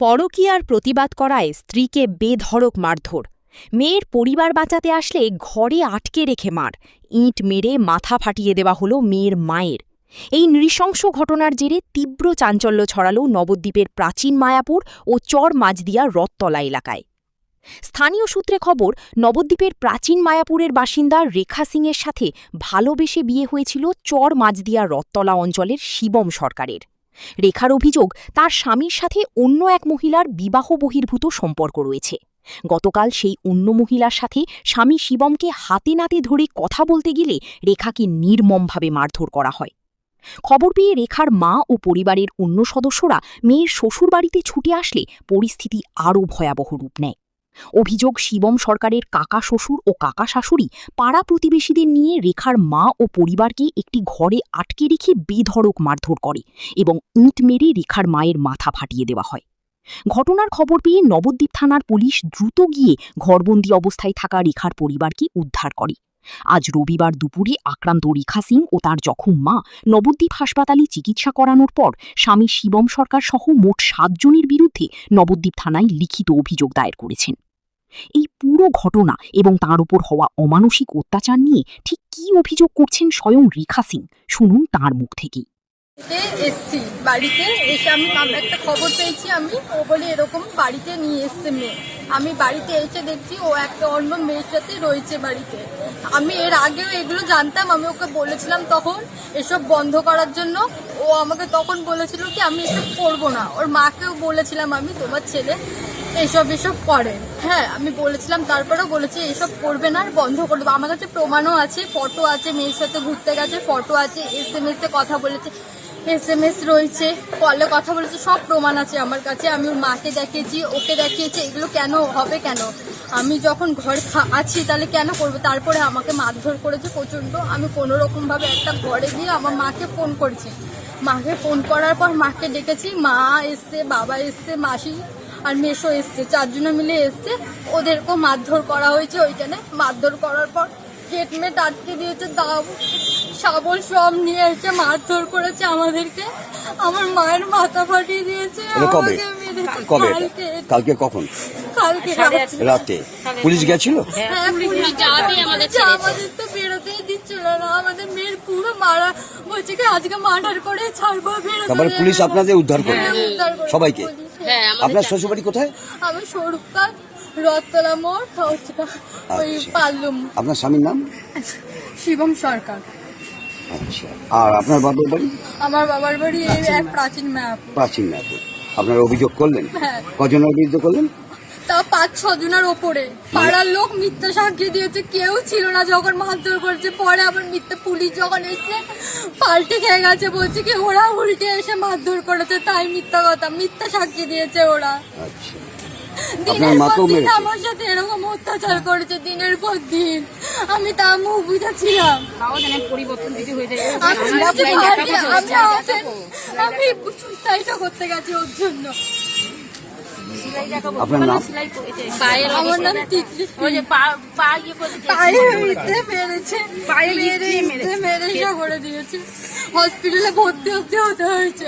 পরকীয়ার প্রতিবাদ করায় স্ত্রীকে বেধড়ক মারধর। মেয়ের পরিবার বাঁচাতে আসলে ঘরে আটকে রেখে মার, ইঁট মেরে মাথা ফাটিয়ে দেওয়া হলো মেয়ের মায়ের। এই নৃশংস ঘটনার জেরে তীব্র চাঞ্চল্য ছড়াল নবদ্বীপের প্রাচীন মায়াপুর ও চর মাঝদিয়া রথতলা এলাকায়। স্থানীয় সূত্রে খবর, নবদ্বীপের প্রাচীন মায়াপুরের বাসিন্দা রেখা সিংয়ের সাথে ভালোবেসে বিয়ে হয়েছিল চর মাঝদিয়া রথতলা অঞ্চলের শিবম সরকারের। রেখার অভিযোগ, তার স্বামীর সাথে অন্য এক মহিলার বিবাহ বহির্ভূত সম্পর্ক রয়েছে। গতকাল সেই অন্য মহিলার সাথে স্বামী শিবমকে হাতে নাতে ধরে কথা বলতে গেলে রেখাকে নির্মমভাবে মারধর করা হয়। খবর পেয়ে রেখার মা ও পরিবারের অন্য সদস্যরা মেয়ের শ্বশুরবাড়িতে ছুটে আসলে পরিস্থিতি আরও ভয়াবহ রূপ নেয়। অভিযোগ, শিবম সরকারের কাকা শ্বশুর ও কাকা শাশুড়ি পাড়া প্রতিবেশীদের নিয়ে রেখার মা ও পরিবারকে একটি ঘরে আটকে রেখে বেধড়ক মারধর করে এবং ইঁট মেরে রেখার মায়ের মাথা ফাটিয়ে দেওয়া হয়। ঘটনার খবর পেয়ে নবদ্বীপ থানার পুলিশ দ্রুত গিয়ে ঘরবন্দি অবস্থায় থাকা রেখার পরিবারকে উদ্ধার করে। আজ রবিবার দুপুরে আক্রান্ত রেখা সিং ও তার জখম মা নবদ্বীপ হাসপাতালে চিকিৎসা করানোর পর স্বামী শিবম সরকার সহ মোট 7 জনের বিরুদ্ধে নবদ্বীপ থানায় লিখিত অভিযোগ দায়ের করেছেন। এই পুরো ঘটনা এবং তার উপর হওয়া অমানসিক অত্যাচার নিয়ে ঠিক কী অভিযোগ করছেন স্বয়ং রেখা সিং, শুনুন তাঁর মুখ থেকেই। এসছি বাড়িতে এসে আমি একটা খবর পেয়েছি, ও বলে এরকম বাড়িতে নিয়ে এসছে মেয়ে। আমি বাড়িতে এসে দেখছি ও একটা অন্য মেয়ের সাথে রয়েছে বাড়িতে। আমি এর আগেও এগুলো জানতাম, আমি ওকে বলেছিলাম তখন এসব বন্ধ করার জন্য। ও আমাকে তখন বলেছিল কি আমি এসব করবো না। ওর মাকেও বলেছিলাম আমি, তোমার ছেলে এসব করে। হ্যাঁ, আমি বলেছিলাম, তারপরেও বলেছি এসব করবে না, বন্ধ করে দেবো। আমার কাছে প্রমাণও আছে, ফটো আছে, মেয়ের সাথে ঘুরতে গেছে ফটো আছে, SMS এ কথা বলেছে, SMS রয়েছে, কলে কথা বলেছে, সব প্রমাণ আছে আমার কাছে। আমি ওর মাকে দেখিয়েছি, ওকে দেখিয়েছি। এগুলো কেন হবে? কেন আমি যখন ঘরে আছি তাহলে কেন করবো? তারপরে আমাকে মারধর করেছে প্রচণ্ড। আমি কোনো রকমভাবে একটা ঘরে গিয়ে আমার মাকে ফোন করেছি। মাকে ফোন করার পর মাকে ডেকেছি, মা এসছে, বাবা এসছে, মাসি আর মেশো এসছে, 4 জনে মিলে এসছে। ওদেরকেও মারধর করা হয়েছে। ওইখানে মারধর করার পর গেটমেট আটকে দিয়েছে, দাও শাবল সব নিয়ে এসে মারধর করেছে আমাদেরকে। আমার মায়ের মাথা ফাটিয়ে দিয়েছে। কালকে কখন? কালকে রাতে পুলিশ গেছিল? হ্যাঁ, আমাদের তো বেরোতেই দিচ্ছিল না। আমাদের মেয়ের পুরো মারা বলছে কি আজকে মার্ডার করে ছাড়বো। তারপরে পুলিশ আপনাদের উদ্ধার করে সবাইকে। আপনার শ্বশুরবাড়ি কোথায়? আমি স্বরূপকা, রথতলা মোড়, ওই পাল্লুম। আপনার স্বামীর নাম? শিবম সরকার। আচ্ছা, আর আপনার বাবার বাড়ি? আমার বাবার বাড়ি এই এক প্রাচীন মায়াপুর। প্রাচীন মায়াপুর। আপনারা অভিযোগ করলেন? হ্যাঁ। কজনের বিরুদ্ধে করলেন? তা 5-6 জনের ওপরে। পাড়ার লোক মিথ্যা সাক্ষী দিয়েছে, কেউ ছিল না যখন মারধর করেছে। পরে আবার মিথ্যা পুলিশ যখন এসে পাল্টে খেয়ে গেছে, বলছে কি ওরা উল্টে এসে মারধর করেছে, তাই মিথ্যা কথা, মিথ্যা সাক্ষী দিয়েছে ওরা। আচ্ছা, দিনের পর দিন আমার সাথে এরকম অত্যাচার করেছে, দিনের পর দিন। আমি তা মুখ বুঝেছিলাম। আমি সুসাইডটা করতে গেছি ওর জন্য। আপনার নাম? আমার নাম তিতলি। মেরে করে দিয়েছে। হসপিটালে ভর্তি হতে হয়েছে।